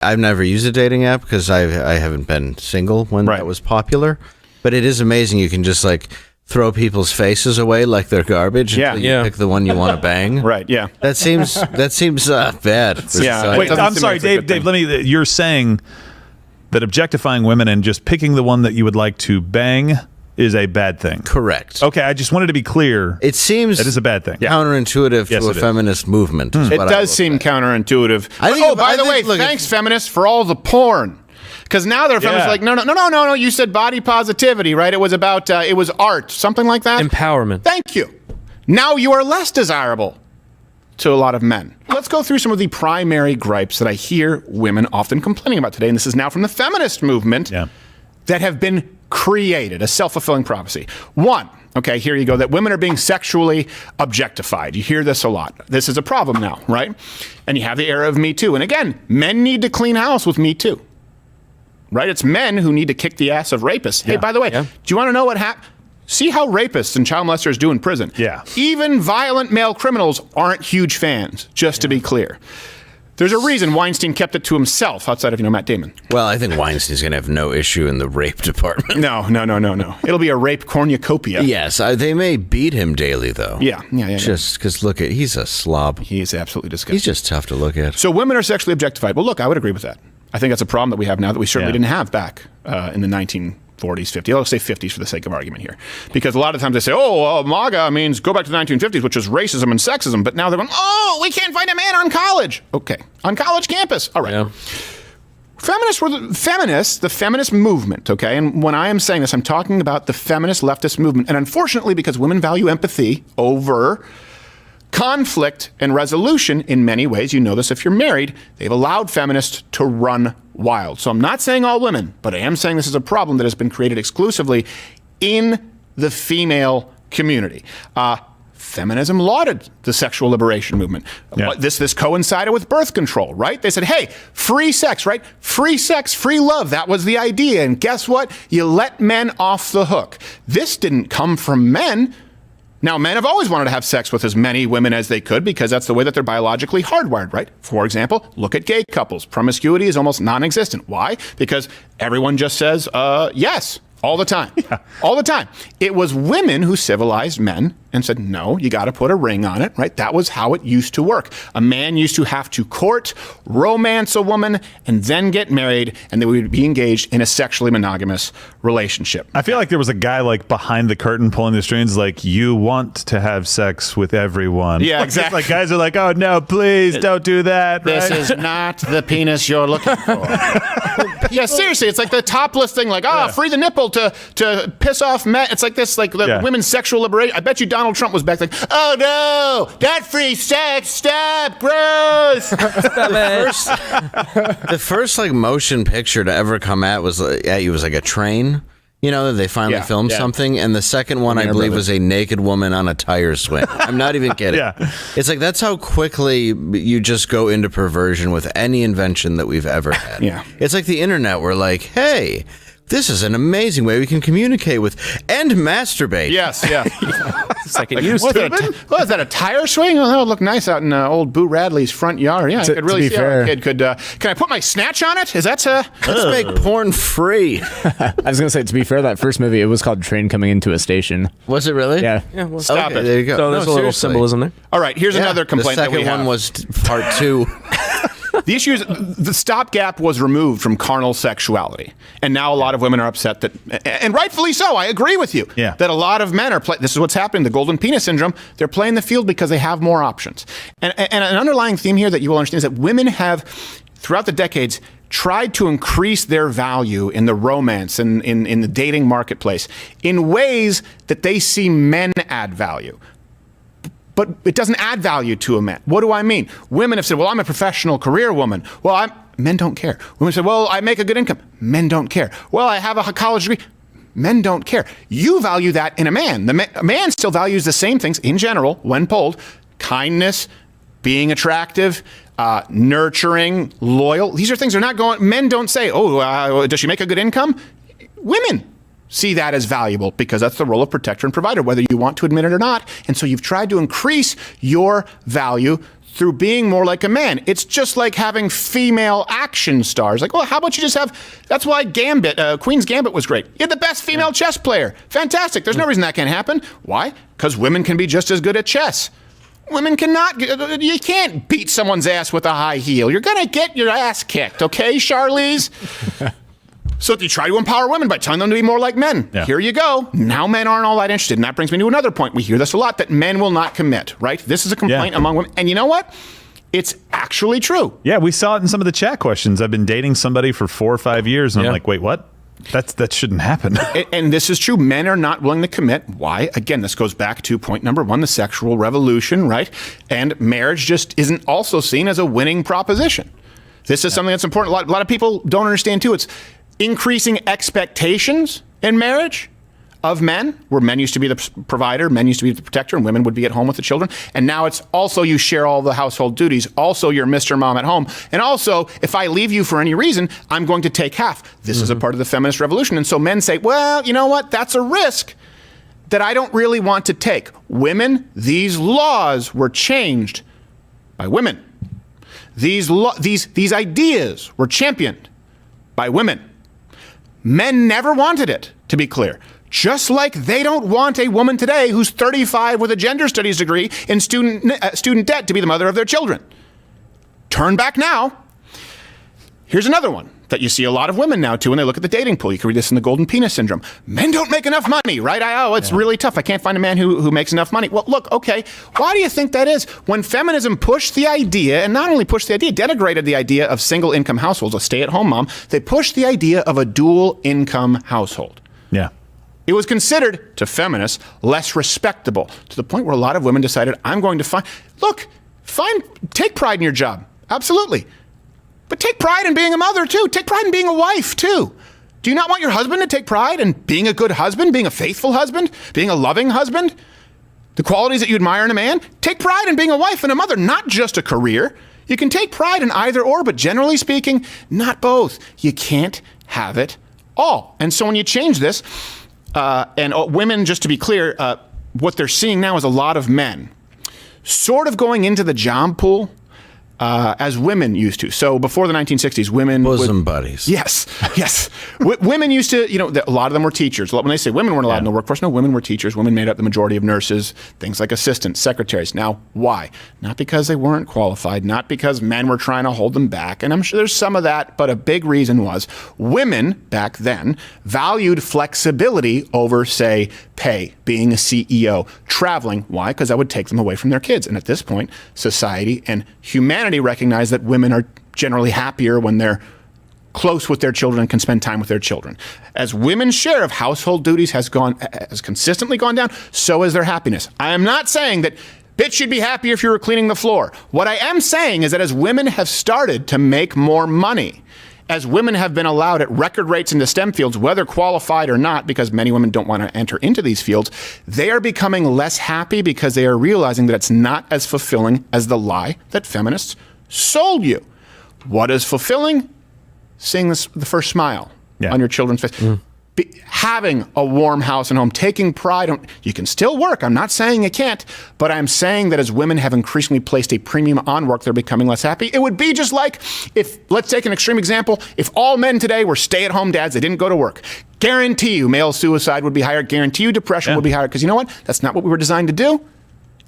I've never used a dating app because I haven't been single when that was popular. But it is amazing. You can just like throw people's faces away like they're garbage. Yeah, until you pick the one you want to bang. Right. Yeah. That seems bad. Yeah. Wait, I'm sorry, Dave. Dave, you're saying that objectifying women and just picking the one that you would like to bang is a bad thing. Correct. Okay, I just wanted to be clear. It seems that is a bad thing. Counterintuitive to a feminist movement. It does seem counterintuitive. By the way, thanks, feminists, for all the porn. Because now they're feminists like, no, you said body positivity, right? It was about, it was art, something like that. Empowerment. Thank you. Now you are less desirable to a lot of men. Let's go through some of the primary gripes that I hear women often complaining about today. And this is now from the feminist movement that have been created, a self-fulfilling prophecy. One, okay, here you go, that women are being sexually objectified. You hear this a lot. This is a problem now, right? And you have the era of Me Too. And again, men need to clean house with Me Too. Right? It's men who need to kick the ass of rapists. Hey, by the way, do you want to know what happened? See how rapists and child molesters do in prison. Yeah. Even violent male criminals aren't huge fans, just to be clear. There's a reason Weinstein kept it to himself outside of, Matt Damon. Well, I think Weinstein's going to have no issue in the rape department. No. It'll be a rape cornucopia. Yes, they may beat him daily, though. Yeah. Just because, he's a slob. He is absolutely disgusting. He's just tough to look at. So women are sexually objectified. Well, look, I would agree with that. I think that's a problem that we have now that we certainly didn't have back in the 1940s, 50s. I'll say 50s for the sake of argument here. Because a lot of times they say, MAGA means go back to the 1950s, which was racism and sexism. But now they're going, we can't find a man on college. Okay, on college campus. All right. Yeah. Feminists were the feminist movement, okay? And when I am saying this, I'm talking about the feminist leftist movement. And unfortunately, because women value empathy over conflict and resolution in many ways, you know this if you're married, they've allowed feminists to run wild. So I'm not saying all women, but I am saying this is a problem that has been created exclusively in the female community. Feminism lauded the sexual liberation movement. Yeah. This coincided with birth control, right? They said, hey, free sex, right? Free sex, free love. That was the idea. And guess what? You let men off the hook. This didn't come from men. Now, men have always wanted to have sex with as many women as they could because that's the way that they're biologically hardwired, right? For example, look at gay couples. Promiscuity is almost non-existent. Why? Because everyone just says, yes, all the time. All the time. It was women who civilized men and said, no, you got to put a ring on it, right? That was how it used to work. A man used to have to court, romance a woman, and then get married, and they would be engaged in a sexually monogamous relationship. I feel like there was a guy behind the curtain pulling the strings, you want to have sex with everyone. Yeah, exactly. Guys are like, oh no, please don't do that. This is not the penis you're looking for. Yeah, seriously, it's like the topless thing, free the nipple to piss off men. It's like this, women's sexual liberation. I bet you Donald Trump was back oh no, not free sex, stop, gross. The first motion picture to ever come at you was a train. They finally filmed something, and the second one I believe was a naked woman on a tire swing. I'm not even kidding. It's that's how quickly you just go into perversion with any invention that we've ever had. It's like the internet. We're like, hey, this is an amazing way we can communicate with and masturbate. Yes, yeah. It's like it used to. Is that a tire swing? Oh, that would look nice out in old Boo Radley's front yard. Yeah, I could really see how a kid could. Can I put my snatch on it? Is that let's make porn free? I was gonna say, to be fair, that first movie, it was called Train Coming Into a Station. Was it really? Yeah. Well, stop it. There you go. So there's a little symbolism there. All right, here's another complaint that we have. The second one was part 2. The issue is the stopgap was removed from carnal sexuality. And now a lot of women are upset that, and rightfully so, I agree with you, that a lot of men are this is what's happening, the golden penis syndrome. They're playing the field because they have more options. And an underlying theme here that you will understand is that women have, throughout the decades, tried to increase their value in the romance and in the dating marketplace in ways that they see men add value. But it doesn't add value to a man. What do I mean? Women have said, well, I'm a professional career woman. Well, men don't care. Women say, well, I make a good income. Men don't care. Well, I have a college degree. Men don't care. You value that in a man. A man still values the same things in general when polled: kindness, being attractive, nurturing, loyal. These are things they're not going. Men don't say, does she make a good income? Women see that as valuable because that's the role of protector and provider, whether you want to admit it or not. And so you've tried to increase your value through being more like a man. It's just like having female action stars. Like, well, how about you just have, that's why Queen's Gambit was great. You had the best female chess player. Fantastic. There's no reason that can't happen. Why? Because women can be just as good at chess. Women cannot, you can't beat someone's ass with a high heel. You're going to get your ass kicked, okay, Charlize? So you try to empower women by telling them to be more like men. Yeah. Here you go. Now men aren't all that interested. And that brings me to another point. We hear this a lot, that men will not commit, right? This is a complaint among women. And you know what? It's actually true. Yeah, we saw it in some of the chat questions. I've been dating somebody for 4 or 5 years, and I'm like, wait, what? That shouldn't happen. And this is true. Men are not willing to commit. Why? Again, this goes back to point number 1, the sexual revolution, right? And marriage just isn't also seen as a winning proposition. This is something that's important. A lot of people don't understand, too. It's increasing expectations in marriage of men, where men used to be the provider, men used to be the protector, and women would be at home with the children. And now it's also you share all the household duties. Also, you're Mr. Mom at home. And also, if I leave you for any reason, I'm going to take half. This is a part of the feminist revolution. And so men say, well, you know what? That's a risk that I don't really want to take. Women, these laws were changed by women. These ideas were championed by women. Men never wanted it, to be clear. Just like they don't want a woman today who's 35 with a gender studies degree in student debt to be the mother of their children. Turn back now. Here's another one that you see a lot of women now, too, when they look at the dating pool. You can read this in the golden penis syndrome. Men don't make enough money, right? It's really tough. I can't find a man who makes enough money. Well, look, okay, why do you think that is? When feminism pushed the idea, and not only pushed the idea, denigrated the idea of single income households, a stay-at-home mom, they pushed the idea of a dual income household. Yeah. It was considered, to feminists, less respectable, to the point where a lot of women decided, I'm going to take pride in your job. Absolutely. But take pride in being a mother, too. Take pride in being a wife, too. Do you not want your husband to take pride in being a good husband, being a faithful husband, being a loving husband? The qualities that you admire in a man? Take pride in being a wife and a mother, not just a career. You can take pride in either or, but generally speaking, not both. You can't have it all. And so when you change this, and women, just to be clear, what they're seeing now is a lot of men sort of going into the job pool as women used to. So before the 1960s, women... Bosom buddies. Yes. Women used to, a lot of them were teachers. When they say women weren't allowed in the workforce, no, women were teachers. Women made up the majority of nurses, things like assistants, secretaries. Now, why? Not because they weren't qualified, not because men were trying to hold them back. And I'm sure there's some of that, but a big reason was women back then valued flexibility over, say, pay, being a CEO, traveling. Why? Because that would take them away from their kids. And at this point, society and humanity recognize that women are generally happier when they're close with their children and can spend time with their children. As women's share of household duties has consistently gone down, so has their happiness. I am not saying that bitch, you'd be happier if you were cleaning the floor. What I am saying is that as women have started to make more money, as women have been allowed at record rates into STEM fields, whether qualified or not, because many women don't want to enter into these fields, they are becoming less happy because they are realizing that it's not as fulfilling as the lie that feminists sold you. What is fulfilling? Seeing the first smile on your children's face. Having a warm house and home, taking pride. You can still work. I'm not saying you can't, but I'm saying that as women have increasingly placed a premium on work, they're becoming less happy. It would be just like if, let's take an extreme example, if all men today were stay-at-home dads, they didn't go to work. Guarantee you male suicide would be higher. Guarantee you depression would be higher. Because you know what? That's not what we were designed to do.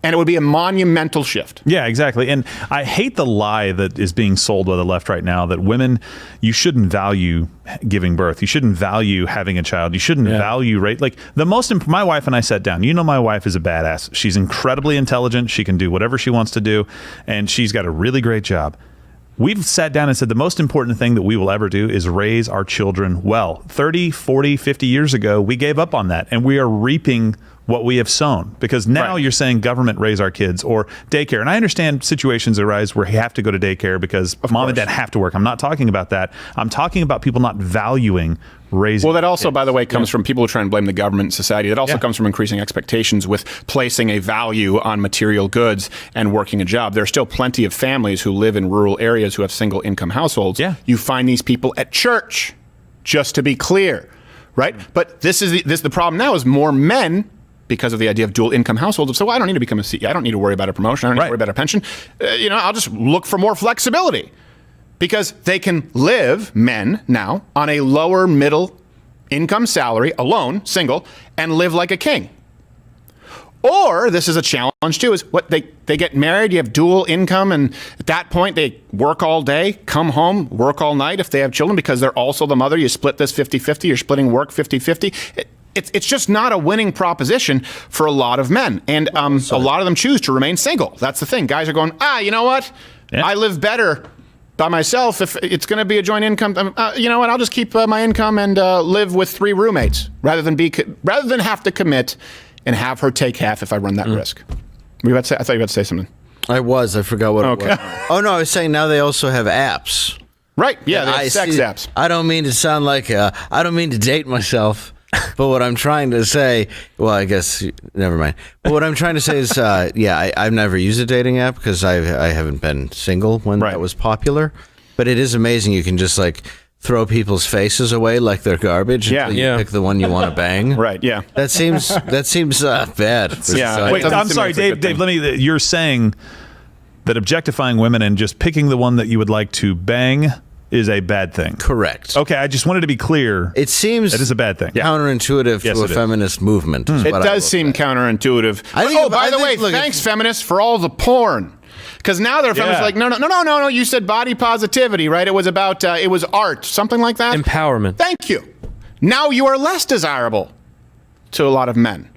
And it would be a monumental shift. Yeah, exactly. And I hate the lie that is being sold by the left right now that women, you shouldn't value giving birth. You shouldn't value having a child. You shouldn't value rape. Like my wife and I sat down. My wife is a badass. She's incredibly intelligent. She can do whatever she wants to do. And she's got a really great job. We've sat down and said the most important thing that we will ever do is raise our children well. 30, 40, 50 years ago, we gave up on that. And we are reaping what we have sown, because now you're saying government raise our kids or daycare. And I understand situations arise where you have to go to daycare because mom and dad have to work. I'm not talking about that. I'm talking about people not valuing raising. Well, that also, by the way, comes from people who try and blame the government and society. That also comes from increasing expectations with placing a value on material goods and working a job. There are still plenty of families who live in rural areas who have single income households. Yeah. You find these people at church, just to be clear, right? But the problem now is more men because of the idea of dual income households. So I don't need to become a CEO. I don't need to worry about a promotion. I don't need to worry about a pension. I'll just look for more flexibility because they can live, men now, on a lower middle income salary, alone, single, and live like a king. Or this is a challenge too, is what they get married, you have dual income, and at that point they work all day, come home, work all night if they have children because they're also the mother. You split this 50-50, you're splitting work 50-50. It's just not a winning proposition for a lot of men. And a lot of them choose to remain single. That's the thing. Guys are going, you know what? Yeah. I live better by myself if it's going to be a joint income. You know what? I'll just keep my income and live with 3 roommates rather than have to commit and have her take half if I run that risk. I thought you were about to say something. I forgot what it was. Oh, no, I was saying now they also have apps. Right, yeah, they have sex apps. I don't mean to sound like, I don't mean to date myself, but what I'm trying to say, well, I guess, never mind. But what I'm trying to say is, I've never used a dating app because I haven't been single when that was popular. But it is amazing. You can just throw people's faces away like they're garbage. Yeah, until you pick the one you want to bang. Right. Yeah. That seems bad. Yeah. Wait, I'm sorry, Dave. You're saying that objectifying women and just picking the one that you would like to bang is a bad thing. Correct. Okay, I just wanted to be clear. It seems that is a bad thing. Counterintuitive to a feminist movement. It does seem counterintuitive. By the way, thanks, feminists, for all the porn. Because now they're feminists like, no, you said body positivity, right? It was about, it was art, something like that. Empowerment. Thank you. Now you are less desirable to a lot of men.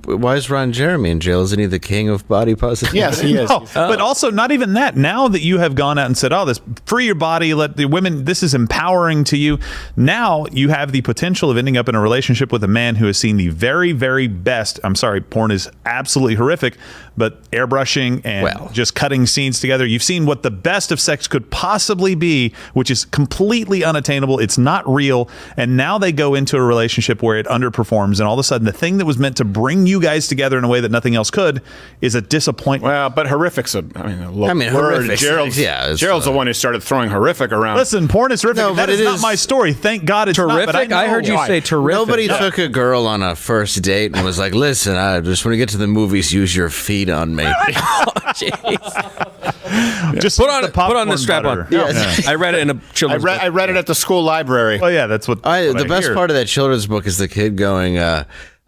Why is Ron Jeremy in jail? Isn't he the king of body positivity? Yes, he is. But also, not even that. Now that you have gone out and said, this free your body, let the women, this is empowering to you. Now you have the potential of ending up in a relationship with a man who has seen the very, very best. I'm sorry, porn is absolutely horrific, but airbrushing and just cutting scenes together. You've seen what the best of sex could possibly be, which is completely unattainable. It's not real. And now they go into a relationship where it underperforms. And all of a sudden, the thing that was meant to bring you guys together in a way that nothing else could is a disappointment. Well, but horrific's a horrific. Gerald's the one who started throwing horrific around. Listen, porn is horrific. That is not my story. Thank God it's terrific. Not, but I heard you say terrific. Nobody took a girl on a first date and was like, listen, I just want to get to the movies, use your feet on me. Just put on the strap on. Yes. I read it in a children's book. I read it at the school library. Oh yeah, that's what the best part of that children's book is the kid going,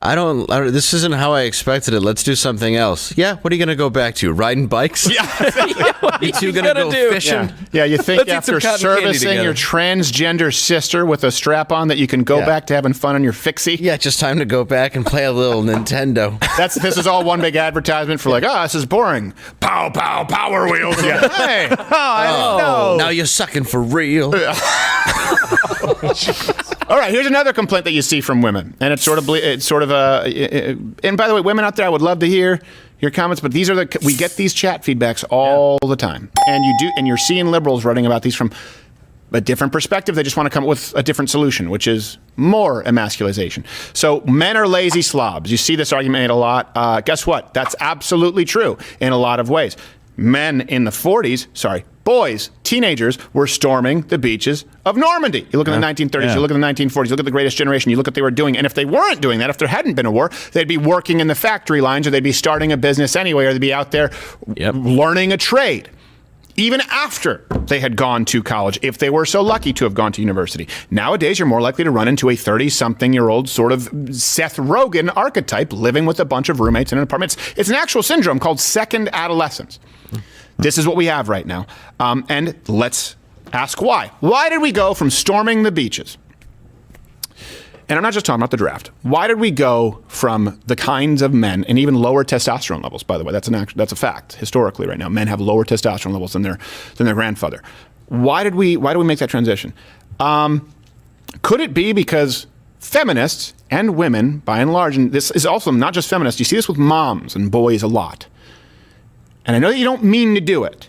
this isn't how I expected it. Let's do something else. Yeah, what are you going to go back to? Riding bikes? Yeah. You two going to go fishing? Yeah, you think after servicing your transgender sister with a strap-on that you can go back to having fun on your fixie? Yeah, just time to go back and play a little Nintendo. This is all one big advertisement for this is boring. Pow, pow, Power Wheels. Yeah. Hey. I don't know. Now you're sucking for real. All right, here's another complaint that you see from women, and it's sort of and by the way, women out there, I would love to hear your comments, but we get these chat feedbacks all the time, and you're seeing liberals writing about these from a different perspective. They just want to come up with a different solution, which is more emasculization. So men are lazy slobs. You see this argument a lot. Guess what? That's absolutely true in a lot of ways. Men in the 40s, boys, teenagers, were storming the beaches of Normandy. You look at the 1930s, you look at the 1940s, you look at the Greatest Generation, you look at what they were doing. And if they weren't doing that, if there hadn't been a war, they'd be working in the factory lines, or they'd be starting a business anyway, or they'd be out there learning a trade. Even after they had gone to college, if they were so lucky to have gone to university. Nowadays, you're more likely to run into a 30-something-year-old sort of Seth Rogen archetype living with a bunch of roommates in an apartment. It's an actual syndrome called second adolescence. This is what we have right now. And let's ask why. Why did we go from storming the beaches? And I'm not just talking about the draft. Why did we go from the kinds of men, and even lower testosterone levels, by the way, that's a fact historically right now. Men have lower testosterone levels than their grandfather. Why did we make that transition? Could it be because feminists and women, by and large, and this is also not just feminists, you see this with moms and boys a lot. And I know that you don't mean to do it,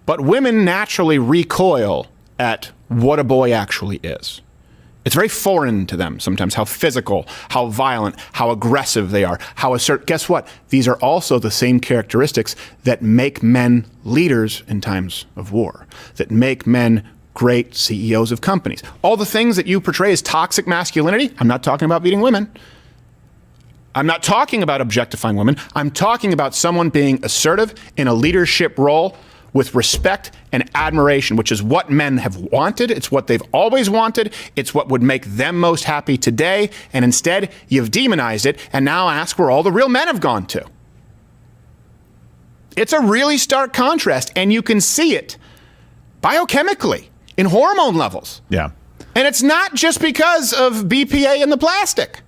but women naturally recoil at what a boy actually is. It's very foreign to them sometimes how physical, how violent, how aggressive they are, how assertive. Guess what? These are also the same characteristics that make men leaders in times of war, that make men great CEOs of companies. All the things that you portray as toxic masculinity, I'm not talking about beating women. I'm not talking about objectifying women. I'm talking about someone being assertive in a leadership role with respect and admiration, which is what men have wanted. It's what they've always wanted. It's what would make them most happy today. And instead, you've demonized it and now ask where all the real men have gone to. It's a really stark contrast, and you can see it biochemically in hormone levels. Yeah. And it's not just because of BPA in the plastic.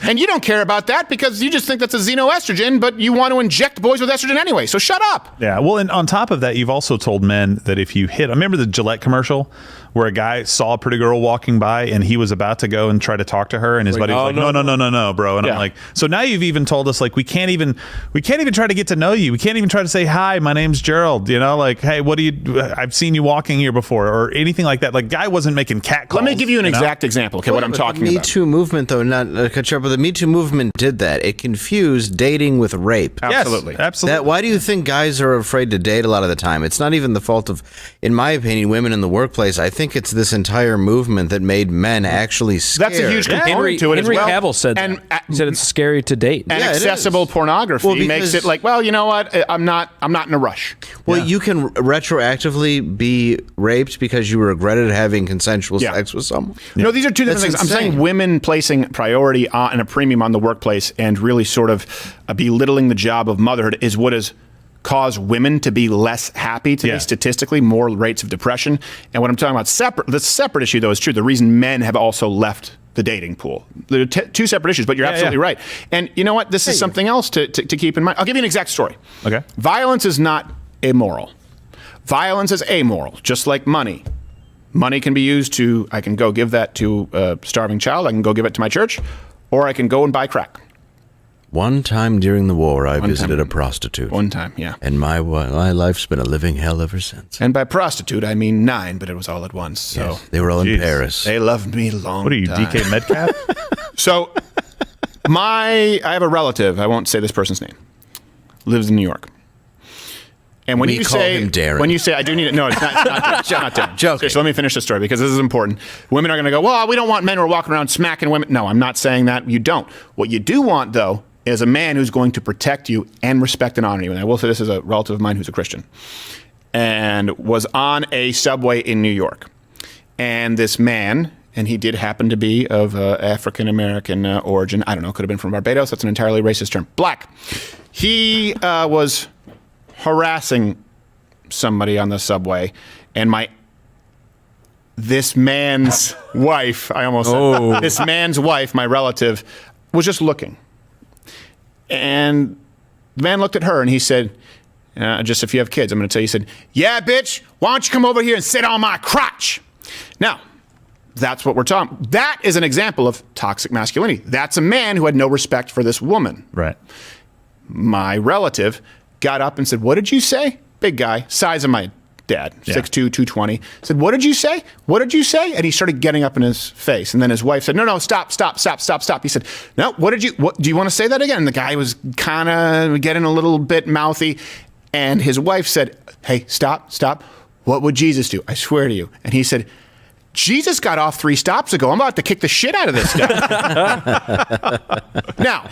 And you don't care about that because you just think that's a xenoestrogen, but you want to inject boys with estrogen anyway. So shut up. Yeah. Well, and on top of that, you've also told men that if you hit, I remember the Gillette commercial where a guy saw a pretty girl walking by and he was about to go and try to talk to her, and his buddy was like, no, bro. And I'm like, so now you've even told us, like, we can't even try to get to know you. We can't even try to say, hi, my name's Gerald, you know, like, hey, I've seen you walking here before, or anything like that. Like, guy wasn't making cat calls. Let me give you an exact example. Okay, what I'm talking about. The Me Too movement, though, not cut you up, but the Me Too movement did that. It confused dating with rape. Absolutely. Yes, absolutely. Why do you think guys are afraid to date a lot of the time? It's not even the fault of, in my opinion, women in the workplace. I think it's this entire movement that made men actually scared. That's a huge component to it Henry as well. Cavill said that. He said it's scary to date. And accessible pornography makes it like, well, you know what? I'm not in a rush. Well, you can retroactively be raped because you regretted having consensual sex with someone. No, these are two different things. Insane. I'm saying women placing priority and a premium on the workplace and really sort of belittling the job of motherhood is what has caused women to be less happy today, statistically, more rates of depression. And what I'm talking about, the separate issue, though, is true. The reason men have also left the dating pool. There are two separate issues, but you're absolutely right. And you know what? This is something else to keep in mind. I'll give you an exact story. Okay. Violence is not immoral. Violence is amoral, just like money. Money can be used to, I can go give that to a starving child, I can go give it to my church, or I can go and buy crack. One time during the war, I visited a prostitute. One time, yeah. And my life's been a living hell ever since. And by prostitute, I mean 9, but it was all at once. So yes, they were all in Paris. They loved me long. What are you, time. DK Metcalf? So, I have a relative, I won't say this person's name, lives in New York. And when you say, I do need it. No, it's not Darren. Joking. So let me finish the story because this is important. Women are going to go, well, we don't want men who are walking around smacking women. No, I'm not saying that. You don't. What you do want, though, is a man who's going to protect you and respect and honor you. And I will say this is a relative of mine who's a Christian and was on a subway in New York. And this man, and he did happen to be of African-American origin. I don't know, could have been from Barbados. That's an entirely racist term. Black. He was harassing somebody on the subway, and this man's wife, this man's wife, my relative, was just looking. And the man looked at her and he said, just if you have kids, I'm going to tell you, he said, yeah, bitch, why don't you come over here and sit on my crotch? Now, that's what we're talking. That is an example of toxic masculinity. That's a man who had no respect for this woman. Right. My relative got up and said, what did you say? Big guy, size of my dad, 6'2", 220. Said, what did you say? What did you say? And he started getting up in his face. And then his wife said, no, stop. He said, no, what do you want to say that again? And the guy was kind of getting a little bit mouthy. And his wife said, hey, stop. What would Jesus do? I swear to you. And he said, Jesus got off 3 stops ago. I'm about to kick the shit out of this guy. Now,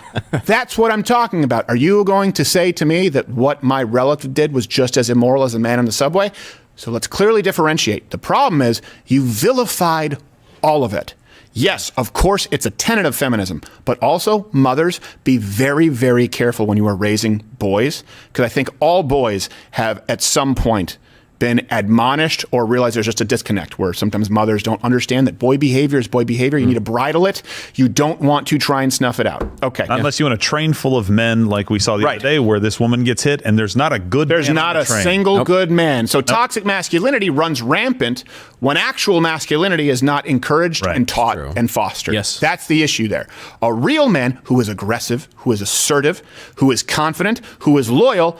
that's what I'm talking about. Are you going to say to me that what my relative did was just as immoral as the man on the subway? So let's clearly differentiate. The problem is you vilified all of it. Yes, of course, it's a tenet of feminism, but also, mothers, be very, very careful when you are raising boys, because I think all boys have, at some point, been admonished or realized there's just a disconnect where sometimes mothers don't understand that boy behavior is boy behavior. You need to bridle it. You don't want to try and snuff it out. Okay. Unless you want a train full of men like we saw the other day where this woman gets hit and there's not a good There's man not on a the train. single good man. So toxic masculinity runs rampant when actual masculinity is not encouraged and taught and fostered. Yes. That's the issue there. A real man who is aggressive, who is assertive, who is confident, who is loyal,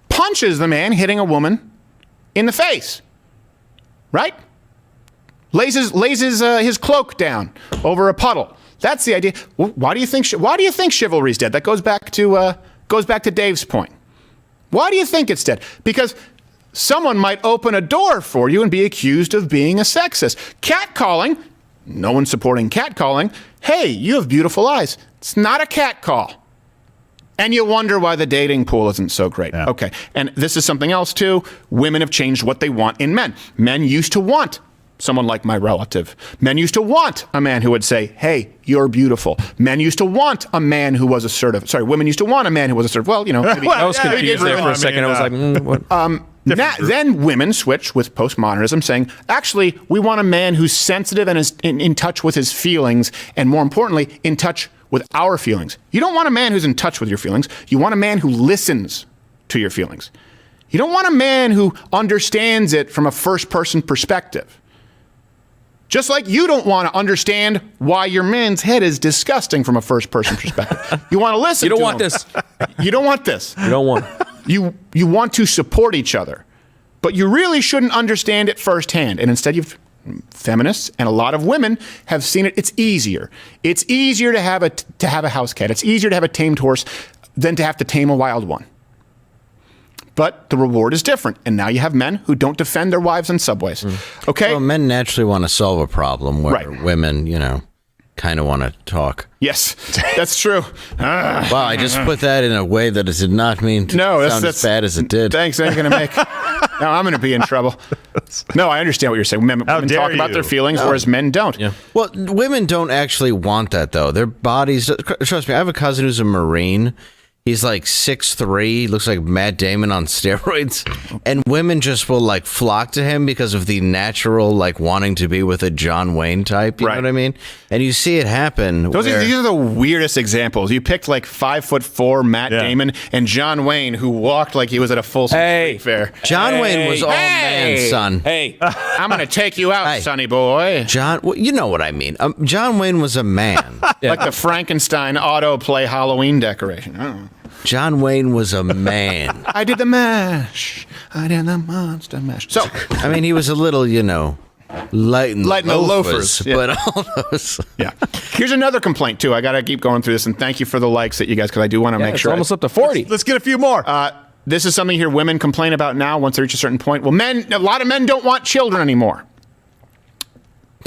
punches the man hitting a woman in the face, right? Lays his cloak down over a puddle. That's the idea. Why do you think chivalry's dead? That goes back to Dave's point. Why do you think it's dead? Because someone might open a door for you and be accused of being a sexist. Catcalling No one's supporting catcalling. Hey, you have beautiful eyes. It's not a catcall. And you wonder why the dating pool isn't so great. Yeah. Okay. And this is something else, too. Women have changed what they want in men. Men used to want someone like my relative. Men used to want a man who would say, hey, you're beautiful. Men used to want a man who was assertive. Sorry, women used to want a man who was assertive. Well, you know. Maybe, I was confused there for a second. I was like, what? Then women switch with postmodernism, saying, actually, we want a man who's sensitive and is in touch with his feelings, and more importantly, in touch with our feelings. You don't want a man who's in touch with your feelings. You want a man who listens to your feelings. You don't want a man who understands it from a first-person perspective. Just like you don't want to understand why your man's head is disgusting from a first-person perspective. You want to listen to him. You don't want this. You don't want this. You don't want. You want to support each other, but you really shouldn't understand it firsthand. And instead, feminists and a lot of women have seen it. It's easier. It's easier to have a house cat. It's easier to have a tamed horse than to have to tame a wild one. But the reward is different. And now you have men who don't defend their wives in subways. Okay? Well, men naturally want to solve a problem where women, kind of want to talk. Yes, that's true. Wow, I just put that in a way that it did not mean to sound as bad as it did. Thanks, I ain't going to make... Now I'm going to be in trouble. No, I understand what you're saying. Women talk about their feelings, whereas men don't. Yeah. Well, women don't actually want that, though. Their bodies... Trust me, I have a cousin who's a Marine. He's like 6'3", looks like Matt Damon on steroids. And women just will like flock to him because of the natural like wanting to be with a John Wayne type. You know what I mean? And you see it happen. These are the weirdest examples. You picked like 5'4" Matt Damon and John Wayne, who walked like he was at a full street fair. John Wayne was all man, son. Hey, I'm going to take you out, sonny boy. John, well, you know what I mean. John Wayne was a man. Like the Frankenstein autoplay Halloween decoration. I don't know. John Wayne was a man. I did the mash. I did the monster mash. So, I mean, he was a little, light in the loafers. But all those. Yeah. Here's another complaint, too. I got to keep going through this, and thank you for the likes that you guys, because I do want to make sure. It's almost up to 40. Let's get a few more. This is something you hear women complain about now once they reach a certain point. Well, a lot of men don't want children anymore.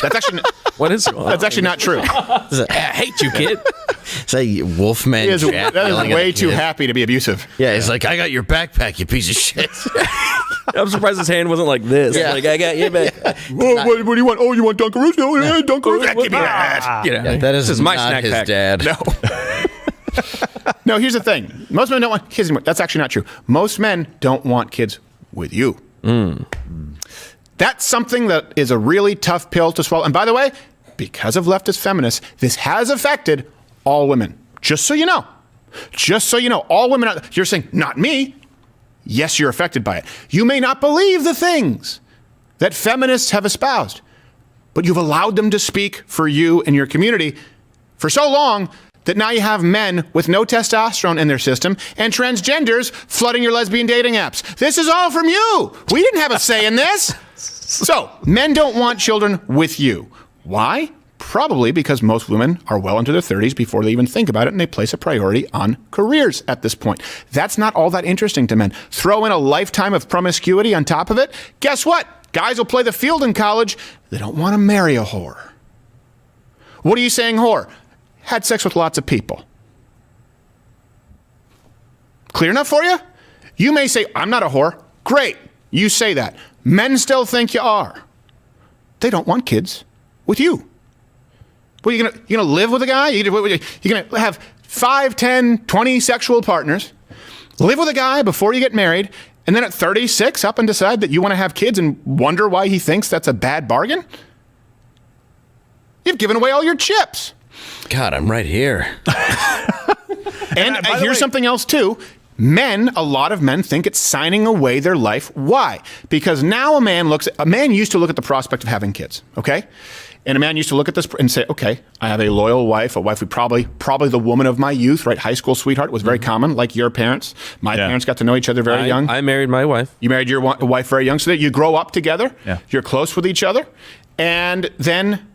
That's actually that's actually not true. I hate you, kid. It's like Wolfman. That is way too happy to be abusive. Yeah, he's like, I got your backpack, you piece of shit. I'm surprised his hand wasn't like this. Yeah. Like, I got your backpack. What do you want? Oh, you want Dunkaroos? No, Dunkaroos. Give me that. That is my not snack his pack. dad. No. No, here's the thing. Most men don't want kids anymore. That's actually not true. Most men don't want kids with you. That's something that is a really tough pill to swallow. And by the way, because of leftist feminists, this has affected all women. Just so you know. Just so you know. All women, you're saying, not me. Yes, you're affected by it. You may not believe the things that feminists have espoused, but you've allowed them to speak for you and your community for so long that now you have men with no testosterone in their system and transgenders flooding your lesbian dating apps. This is all from you. We didn't have a say in this. So, men don't want children with you. Why? Probably because most women are well into their 30s before they even think about it, and they place a priority on careers at this point. That's not all that interesting to men. Throw in a lifetime of promiscuity on top of it. Guess what? Guys will play the field in college. They don't want to marry a whore. What are you saying, whore? Had sex with lots of people. Clear enough for you? You may say, I'm not a whore. Great. You say that. Men still think you are. They don't want kids with you. Well, you're gonna live with a guy? You're going to have 5, 10, 20 sexual partners, live with a guy before you get married, and then at 36 up and decide that you want to have kids and wonder why he thinks that's a bad bargain? You've given away all your chips. God, I'm right here. And here's something else, too. A lot of men think it's signing away their life. Why? Because now a man used to look at the prospect of having kids, okay? And a man used to look at this and say, okay, I have a loyal wife, a wife who probably the woman of my youth, right? High school sweetheart was very common, like your parents. My parents got to know each other very young. I married my wife. You married your wife very young, so that you grow up together. Yeah. You're close with each other. And then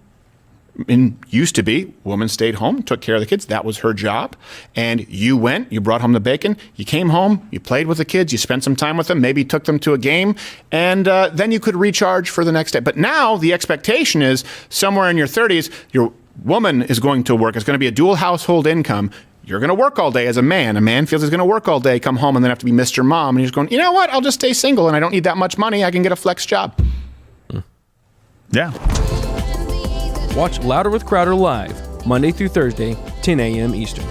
used to be, woman stayed home, took care of the kids. That was her job. And you went, you brought home the bacon, you came home, you played with the kids, you spent some time with them, maybe took them to a game, and then you could recharge for the next day. But now the expectation is somewhere in your 30s, your woman is going to work. It's going to be a dual household income. You're going to work all day as a man. A man feels he's going to work all day, come home, and then have to be Mr. Mom. And he's going, you know what? I'll just stay single, and I don't need that much money. I can get a flex job. Yeah. Watch Louder with Crowder live, Monday through Thursday, 10 a.m. Eastern.